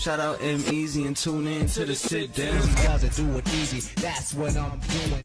Shout out EmEz and tune in to the sit down. Doesn't do it easy. That's what I'm doing.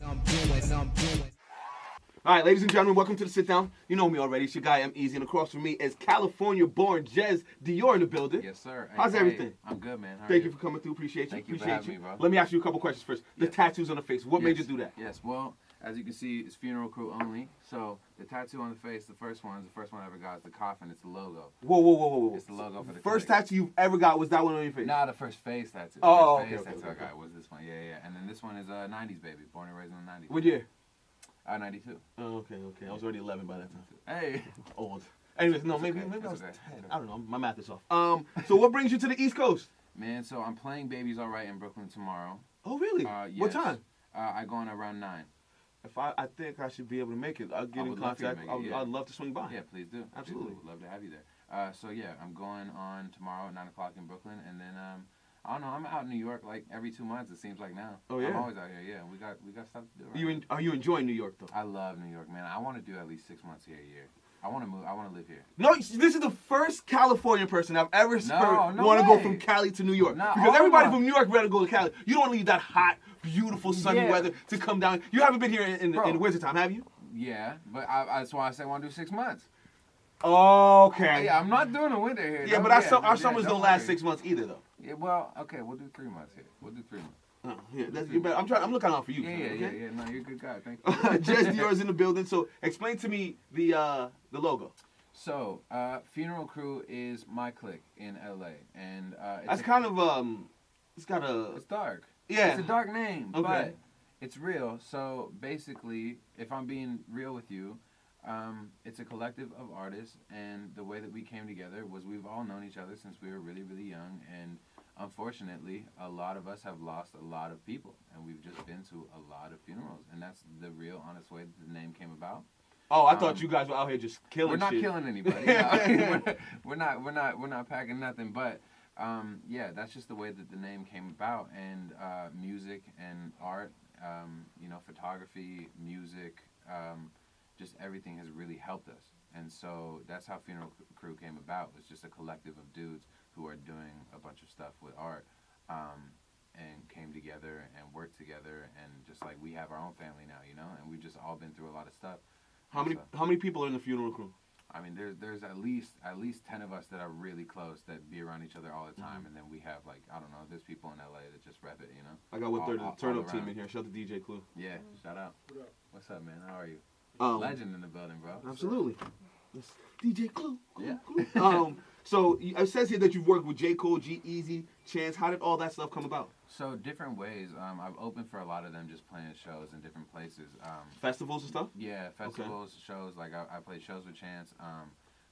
All right, ladies and gentlemen, welcome to the sit down. You know me already. It's your guy EmEz, and across from me is California-born Jez Dior in the building. Yes, sir. How's everything? I'm good, man. Thank you for coming through. Appreciate you. Thank you Appreciate for having me, bro. Let me ask you a couple questions first. The tattoos on the face. What made you do that? Yes. Well, as you can see, it's funeral crew only. So the tattoo on the face, the first one I ever got is the coffin. It's the logo. Whoa. It's the logo for the first clinic. tattoo you've ever got was that one on your face? Nah, the first face tattoo. Oh, the first okay, face tattoo okay. I got was this one. Yeah. And then this one is a 90s baby, born and raised in the 90s. What year? 92. Oh, okay. I was already 11 by that time. Hey. Old. Anyways, no, maybe okay. I was Okay. 10. I don't know. My math is off. So what brings you to the East Coast? Man, so I'm playing Babies All Right in Brooklyn tomorrow. Oh, really? Yes. What time? I go on around 9. If I think I should be able to make it. I'll get in would love for you to contact. make it, I'd love to swing by. Yeah, please do. Absolutely. Please do. Would love to have you there. So yeah, I'm going on tomorrow at 9 o'clock in Brooklyn, and then I don't know. I'm out in New York like every 2 months. It seems like now. Oh yeah. I'm always out here. Yeah, we got stuff to do. Right? Are you enjoying New York though? I love New York, man. I want to do at least 6 months here a year. I want to move. I want to live here. No, this is the first California person I've ever heard no want to go way. from Cali to New York. No, because everybody from New York better go to Cali. You don't need that hot, beautiful, sunny Yeah. weather to come down. You haven't been here in the winter time, have you? Yeah, but that's why I say I want to do 6 months. Okay. Yeah, I'm not doing a winter here. Yeah, Don't- but our summers don't don't last worry. 6 months either, though. Yeah, well, okay, we'll do 3 months here. We'll do 3 months. Oh, yeah, you better. I'm looking out for you. Yeah. No, you're a good guy. Thank you. Jez Dior's in the building. So explain to me the logo. So, Funeral Crew is my clique in LA, and That's kind of it's got a. it's dark. Yeah. It's a dark name, Okay. but it's real. So basically, if I'm being real with you, it's a collective of artists, and the way that we came together was we've all known each other since we were really, really young, and unfortunately, a lot of us have lost a lot of people, and we've just been to a lot of funerals, and that's the real, honest way that the name came about. Oh, I thought you guys were out here just killing. We're not shit. killing anybody. No. we're not packing nothing. But yeah, that's just the way that the name came about. And music and art, photography, music, just everything has really helped us. And so that's how Funeral Crew came about. It's just a collective of dudes who are doing a bunch of stuff with art, and came together and worked together. And just like we have our own family now, and we've just all been through a lot of stuff. How many people are in the Funeral Crew? I mean, there's at least 10 of us that are really close that be around each other all the time, and then we have there's people in LA that just rep it, I got 1/3 of the turn up all team around. in here. Shout out to DJ Clue. Yeah, shout out. What's up, man? How are you? Legend in the building, bro. Absolutely. That's DJ Clue. Yeah. So it says here that you've worked with J. Cole, G-Eazy, Chance. How did all that stuff come about? So different ways. I've opened for a lot of them, just playing shows in different places. Festivals and stuff? Yeah, festivals, shows. Like I played shows with Chance.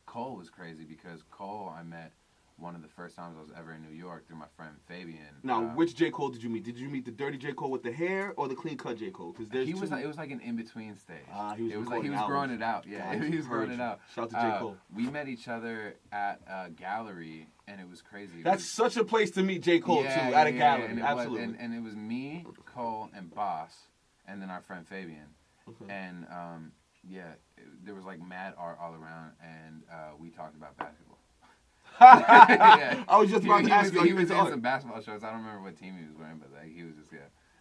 Cole was crazy because Cole I met one of the first times I was ever in New York through my friend Fabian. Now, which J. Cole did you meet? Did you meet the dirty J. Cole with the hair or the clean cut J. Cole? Because It was like an in between stage. He was it was like he was albums. growing it out. Yeah, God, he was growing it out. Shout out to J. Cole. We met each other at a gallery, and it was crazy. That's such a place to meet J. Cole too, at a gallery. And Absolutely. and it was me, Cole, and Boss, and then our friend Fabian. Okay. And there was like mad art all around, and we talked about basketball. Yeah. I was just about to ask you. He was in some basketball shorts. I don't remember what team he was wearing, but like he was just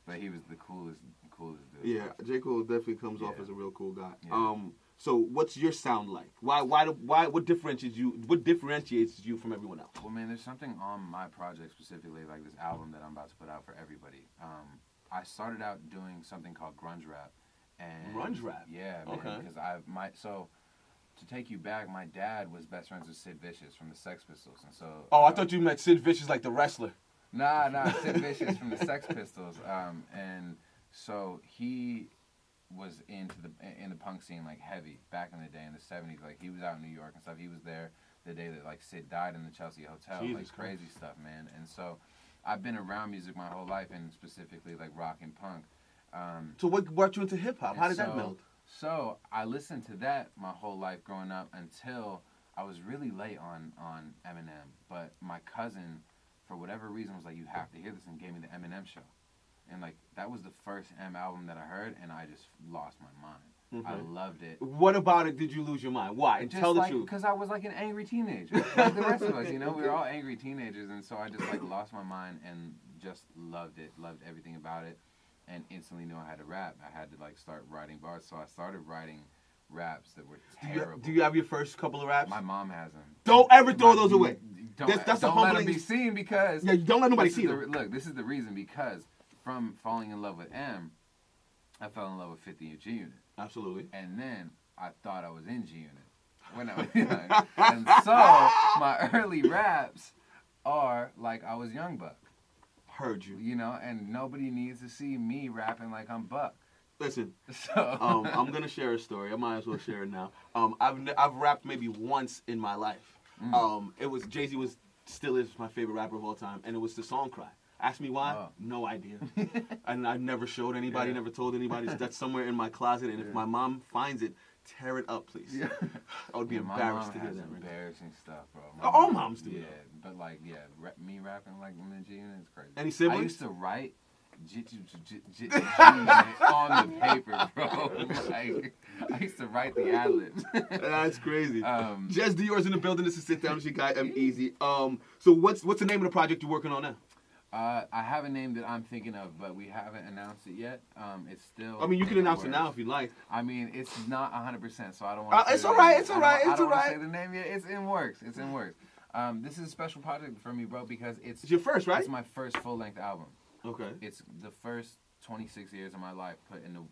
But he was the coolest dude. Yeah, J. Cole definitely comes off as a real cool guy. Yeah. So what's your sound like? What differentiates you from everyone else? Well, man, there's something on my project specifically, like this album that I'm about to put out for everybody. I started out doing something called grunge rap. And Grunge rap? Yeah, man. Okay. Because to take you back, my dad was best friends with Sid Vicious from the Sex Pistols, and so. Oh, I thought you meant Sid Vicious like the wrestler. Nah, Sid Vicious from the Sex Pistols, and so he was in the punk scene like heavy back in the day in the 70s. Like he was out in New York and stuff. He was there the day that like Sid died in the Chelsea Hotel. Jesus like crazy stuff, man. And so I've been around music my whole life, and specifically like rock and punk. So what brought you into hip hop? How did that meld? So I listened to that my whole life growing up until I was really late on Eminem. But my cousin, for whatever reason, was like, "You have to hear this," and gave me the Eminem show. And like that was the first M album that I heard, and I just lost my mind. I loved it. What about it did you lose your mind? Why? Just Tell the like, truth. Because I was like an angry teenager, like the rest of us. You know, we were all angry teenagers, and so I just like lost my mind and just loved it, loved everything about it, and instantly knew I had to rap. I had to like start writing bars, so I started writing raps that were terrible. Do you have your first couple of raps? My mom has them. Don't ever throw those away. That's a don't let humbling. them be seen because Yeah, don't let nobody see them. Look, this is the reason because from falling in love with M, I fell in love with 50 and G Unit. Absolutely. And then I thought I was in G Unit when I was young. And so my early raps are like I was Young Buck. Heard you. You know, and nobody needs to see me rapping like I'm Buck. Listen, So I'm gonna share a story. I might as well share it now. I've rapped maybe once in my life. It was Jay-Z still is my favorite rapper of all time, and it was the song Cry. Ask me why? Oh. No idea. And I never showed anybody, never told anybody. That's somewhere in my closet, and if my mom finds it, tear it up, please. Yeah. I would be embarrassed to hear that. Right now. Embarrassing stuff, bro. All moms do. Yeah, but like, me rapping like I'm in G Unit is crazy. Any siblings? I used to write on the paper, bro. Like, I used to write the ad-libs. That's crazy. Jez Dior's in the building. This is Sit Down with your guy, EmEz. So what's the name of the project you're working on now? I have a name that I'm thinking of, but we haven't announced it yet. It's still. I mean, you can announce it now if you'd like. I mean, it's not 100%, so I don't want to. It's all right. It's all right. I don't want to say the name yet. It's in works. It's in works. This is a special project for me, bro, because it's your first, right? It's my first full-length album. Okay. It's the first 26 years of my life put into,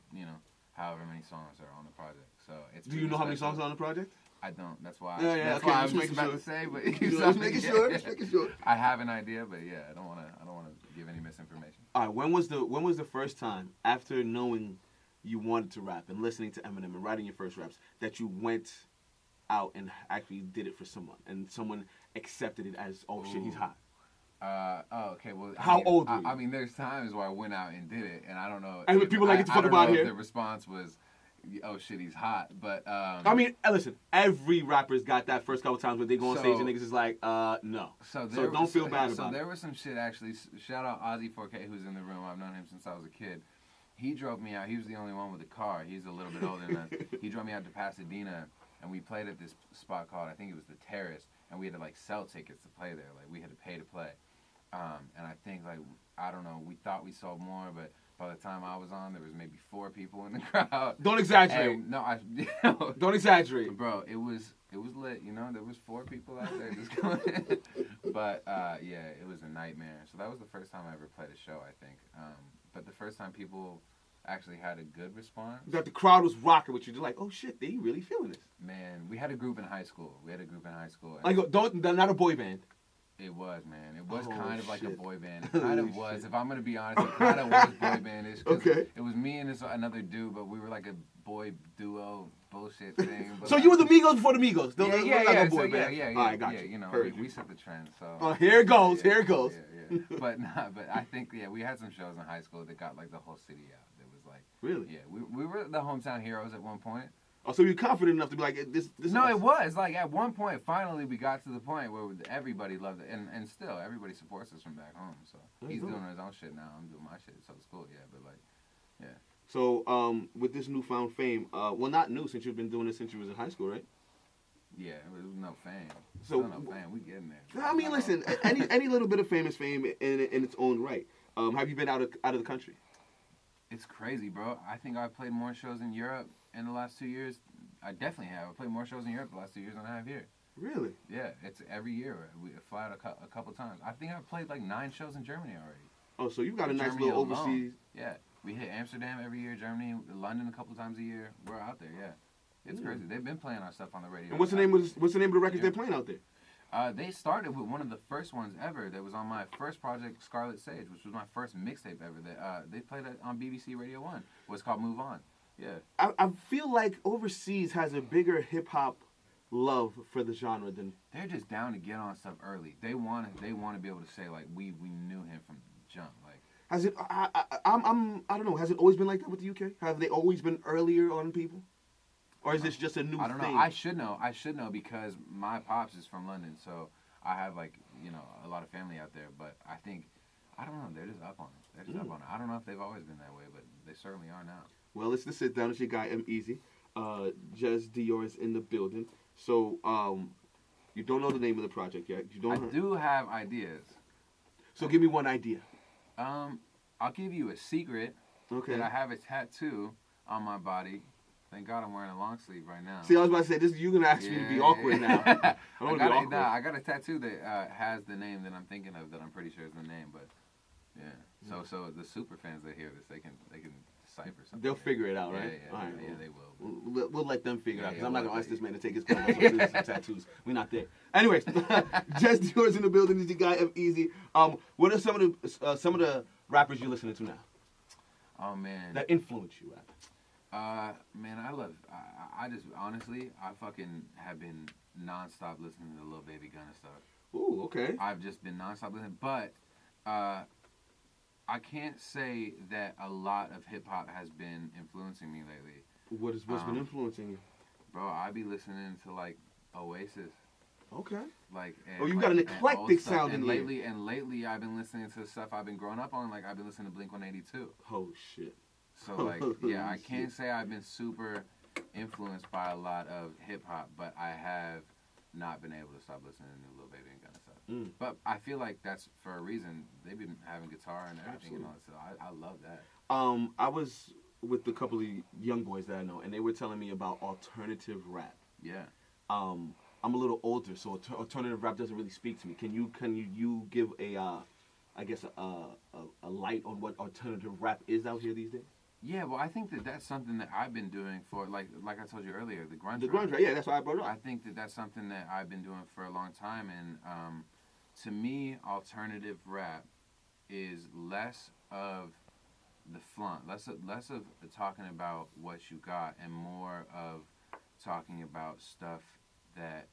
however many songs are on the project. So it's. Do you know how many songs are on the project? I don't. That's why. Yeah, that's okay, why I just was just making about sure. to say, but Just making sure. Just making sure. I have an idea, but yeah, I don't want to give any misinformation. All right. When was the first time after knowing you wanted to rap and listening to Eminem and writing your first raps that you went out and actually did it for someone and someone accepted it as shit, he's hot? Okay. Well, how old were you? I mean, there's times where I went out and did it, and I don't know. And people like, get the fuck about here. The response was, "Oh shit, he's hot." But I mean, listen, every rapper's got that first couple times where they go on stage and niggas is like, no. So don't feel bad about it. So there was some shit actually. Shout out Ozzy 4K who's in the room. I've known him since I was a kid. He drove me out. He was the only one with a car. He's a little bit older than us. He drove me out to Pasadena, and we played at this spot called, I think it was the Terrace, and we had to like sell tickets to play there. Like we had to pay to play. And I think like I don't know. We thought we sold more, but by the time I was on, there was maybe 4 people in the crowd. Don't exaggerate. And, no, don't exaggerate, bro. It was lit. There was 4 people out there just going. But yeah, it was a nightmare. So that was the first time I ever played a show, I think. But the first time people actually had a good response. That the crowd was rocking with you. They're like, oh shit, they really feeling this. Man, we had a group in high school. Like, not a boy band. It was, man. It was kind of like a boy band. It kind of was. If I'm going to be honest, it kind of was boy band-ish. Okay. It was me and another dude, but we were like a boy duo bullshit thing. But so you were the Migos before the Migos? Yeah. All right, got you. We set the trend, so. Here it goes. Here it goes. Yeah. But I think, we had some shows in high school that got like the whole city out. It was like. Really? Yeah, we were the hometown heroes at one point. Oh, so you're confident enough to be like, this No, it was. Like, at one point, finally, we got to the point where everybody loved it. And still, everybody supports us from back home. So, he's doing his own shit now. I'm doing my shit. So, it's cool. Yeah, but, like, yeah. So, with this newfound fame, well, not new, since you've been doing this since you was in high school, right? Yeah, it was no fame. So, still no fame. We getting there. I mean, listen, any little bit of fame is fame in its own right. Have you been out of the country? It's crazy, bro. I think I've played more shows in Europe in the last 2 years. I definitely have. I played more shows in Europe the last 2 years than I have here. Really? Yeah, it's every year. We fly out a couple times. I think I've played like 9 shows in Germany already. Oh, so you got a nice Germany little alone. overseas. Yeah, we hit Amsterdam every year, Germany, London a couple times a year. We're out there, yeah. It's crazy. They've been playing our stuff on the radio. And what's the name of the records they're playing out there? They started with one of the first ones ever that was on my first project, Scarlet Sage, which was my first mixtape ever. They played it on BBC Radio 1. It was called Move On. Yeah. I feel like overseas has a bigger hip-hop love for the genre than... They're just down to get on stuff early. They want to be able to say, like, we knew him from jump. Like, has it... I don't know. Has it always been like that with the UK? Have they always been earlier on people? Or is this just a new thing? I don't know. I should know because my pops is from London, so I have, like, a lot of family out there. But I think, I don't know, they're just up on it. I don't know if they've always been that way, but they certainly are now. Well, it's the sit down. It's your guy EmEz. Jez Dior is in the building. So you don't know the name of the project yet. You don't. I do have ideas. So give me one idea. I'll give you a secret. Okay. That I have a tattoo on my body. Thank God I'm wearing a long sleeve right now. See, I was about to say this. You're gonna ask me to be awkward now. I don't wanna be awkward. I got a tattoo that has the name that I'm thinking of. That I'm pretty sure is the name, but yeah. So the super fans that hear this, they can decipher something. They'll figure it out, right? Yeah, All right, yeah, they will. We'll let them figure it out because Yeah, I'm not gonna well, ask this man to take his clothes off and do some tattoos. We're not there. Anyways, Jez Dior's in the building. Is the guy EmEz. What are some of the rappers you're listening to now Oh man. that influence you, rap? Man, I just honestly, I fucking have been nonstop listening to Lil Baby Gun and stuff. Ooh, okay. I've just been nonstop listening, but I can't say that a lot of hip hop has been influencing me lately. What's been influencing you? Bro, I be listening to like Oasis. Okay. Like, Oh, you got an eclectic sound in here. Lately, I've been listening to stuff I've been growing up on. Like, I've been listening to Blink-182. Oh shit. So, like, yeah, I can't say I've been super influenced by a lot of hip hop, but I have not been able to stop listening to Lil Baby and Gun and stuff. But I feel like that's for a reason. They've been having guitar and everything and all that. So I love that. I was with a couple of young boys that I know, and they were telling me about alternative rap. Yeah. I'm a little older, so alternative rap doesn't really speak to me. Can you give a light on what alternative rap is out here these days? Yeah, well, I think that that's something that I've been doing for, like I told you earlier, the grunge. The grunge rap, yeah, that's why I brought it up. I think that that's something that I've been doing for a long time, and to me, alternative rap is less of the flaunt, less of talking about what you got, and more of talking about stuff that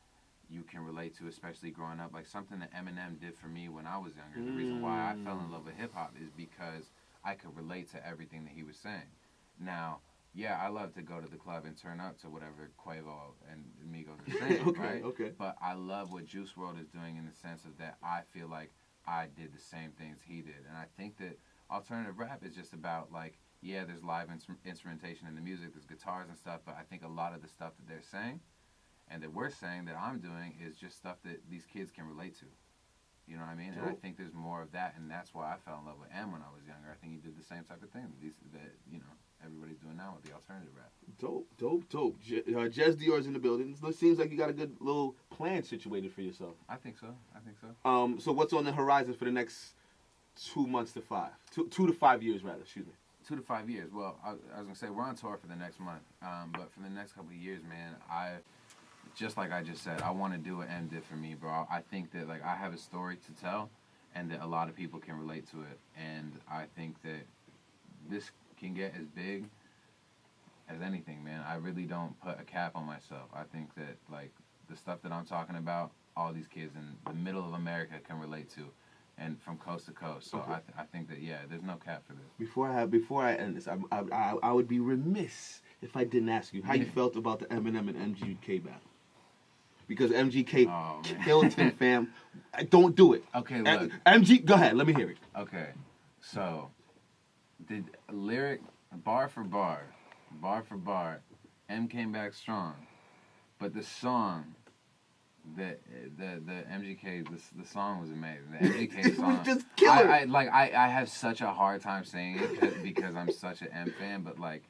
you can relate to, especially growing up. Like something that Eminem did for me when I was younger. The reason why I fell in love with hip hop is because I could relate to everything that he was saying. Now, yeah, I love to go to the club and turn up to whatever Quavo and Migos are saying, Okay, right? okay. But I love what Juice WRLD is doing in the sense of that I feel like I did the same things he did. And I think that alternative rap is just about, like, yeah, there's live instrumentation in the music, there's guitars and stuff, but I think a lot of the stuff that they're saying and that we're saying that I'm doing is just stuff that these kids can relate to. You know what I mean? And I think there's more of that, and that's why I fell in love with M when I was younger. I think he did the same type of thing that you know, everybody's doing now with the alternative rap. Dope. Jez Dior's in the building. It seems like you got a good little plan situated for yourself. I think so. So what's on the horizon for the next 2 months to 5? 2 to 5 years, rather. Excuse me. 2 to 5 years. Well, I was gonna say we're on tour for the next month, but for the next couple of years, man, just like I just said, I want to do what M did for me, bro. I think that, like, I have a story to tell, and that a lot of people can relate to it. And I think that this can get as big as anything, man. I really don't put a cap on myself. I think that, like, the stuff that I'm talking about, all these kids in the middle of America can relate to, and from coast to coast. So okay. I think that, yeah, there's no cap for this. Before I end this, I would be remiss if I didn't ask you how you felt about the Eminem and MGK battle. Because MGK killed him, fam. Don't do it. Okay, look. Go ahead. Let me hear it. Okay. So, the lyric, bar for bar, M came back strong. But the song, the MGK, the song was amazing. The MGK song. It was just killer. I have such a hard time saying it because I'm such an M fan, but, like,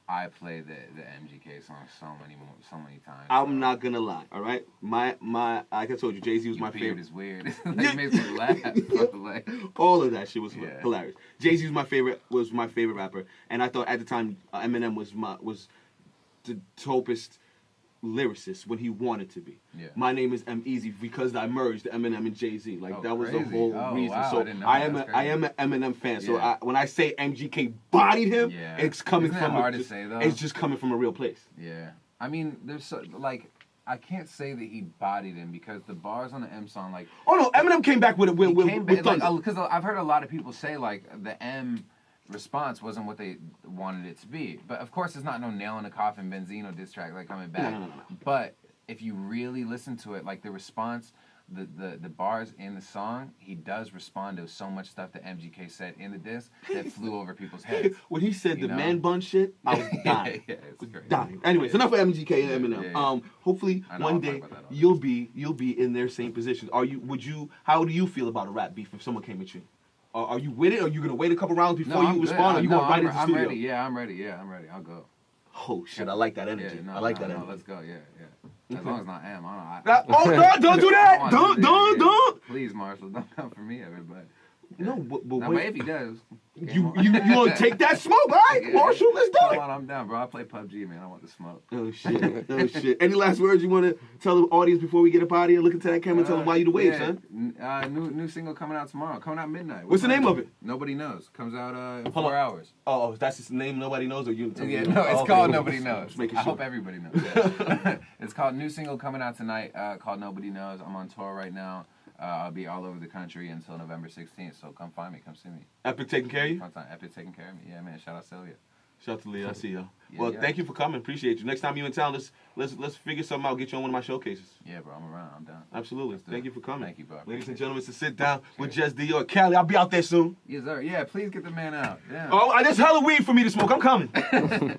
I play the MGK song so many times. I'm not gonna lie, all right. My like I told you, Jay-Z was my favorite. Is weird. It makes me laugh. Like, all of that shit was hilarious. Jay-Z was my favorite rapper, and I thought at the time Eminem was the dopest lyricist when he wanted to be. Yeah. My name is EmEz because I merged Eminem and Jay-Z. Like that was crazy. the whole reason. Wow, so I am an Eminem fan. So when I say MGK bodied him, it's coming Isn't from that hard to say, though? It's just coming from a real place. Yeah. I mean, there's so, like, I can't say that he bodied him because the bars on the M song, like, oh no, Eminem came back with thunder. Because I've heard a lot of people say, like, the M response wasn't what they wanted it to be. But of course, it's not no nail in the coffin Benzino diss track like coming back. No. But if you really listen to it, like the response, the bars in the song, he does respond to so much stuff that MGK said in the diss that flew over people's heads. When he said You the know? man bun shit, I was dying. Yeah, it's crazy. Dying. Anyways, enough of MGK and Eminem. Yeah. Hopefully I know, one I'll talk day about that all you'll be in their same position. How do you feel about a rap beef if someone came at you? Are you with it? Or are you gonna wait a couple rounds before I'm you good. respond? Or are you going right into the I'm studio? ready. Yeah, I'm ready. Yeah, I'm ready. I'll go. Oh shit, I like that energy. Yeah, no, I like no, that no, energy. let's go. Yeah, yeah. As long as not am. Oh no! Don't do that! Don't Don't! Please, Marshall, don't come for me ever. But No, but no, but wait. if he does, You gonna take that smoke, all right, Yeah. Marshall? Let's do come it. on, I'm down, bro. I play PUBG, man. I want the smoke. Oh shit! Oh shit! Any last words you want to tell the audience before we get up out of here? Look into that camera and tell them why you the wave, son. New single coming out tomorrow. Coming out midnight. What's the name of it? Nobody knows. Comes out in Hold 4 on. hours. Oh, that's his name. Nobody knows, or you? Yeah, no, it's Oh, called okay. Nobody Knows. Just making I sure. hope everybody knows. Yeah. It's called new single coming out tonight. Called Nobody Knows. I'm on tour right now. I'll be all over the country until November 16th. So come find me. Come see me. Epic taking care of you. Fun time. Epic taking care of me. Yeah, man. Shout out Sylvia. Shout out to Lee. I see y'all. Yeah, Well, yeah. thank you for coming. Appreciate you. Next time you in town, let's figure something out. Get you on one of my showcases. Yeah, bro. I'm around. I'm down. Absolutely. Let's do Thank it. you for coming. Thank you, bro. Ladies and Appreciate gentlemen, to sit down with Jez Dior. Cali, I'll be out there soon. Yes, sir. Yeah, please get the man out. Yeah. Oh, there's hella weed for me to smoke. I'm coming.